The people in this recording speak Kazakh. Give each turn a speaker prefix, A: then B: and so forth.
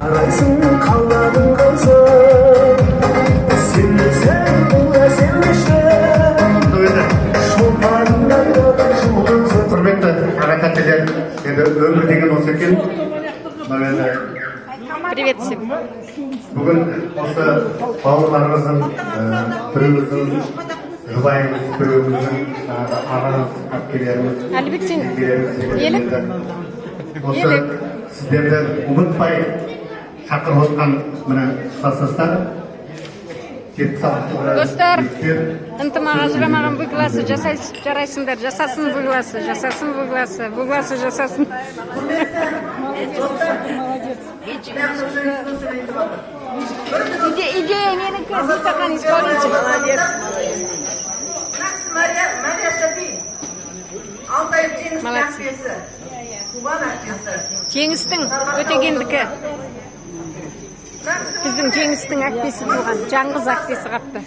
A: Arayısın kalmadın kalsa Sevmesen ona sevmişler Şollarından yapışıldığı
B: Құрметті ағатателер, енді өмір деген осы екен.
C: Привет всем.
B: Бүгін осы бауырларымыздың біреуіміздің жұбайымыз, біреуіміздің ағамыз, әпкелеріміз,
C: Әлібек, сен елік?
B: осы сіздерді ұмытпай шақырып отқан мына класстастар
C: Достар, ынтымақ ажырамаған бұгласы жарайсыңдар, жасасын бұгласы, бұгласы жасасын. Идея менікі, Бисақан исполнитель.
D: Молодец. Мария Шаби. Алтайып жеңістің ақпесі. Туған ақпесі.
C: Жеңістің өтегендікі. Біздің жеңістің ақпесі туған, жаңғыз ақпесі қапты.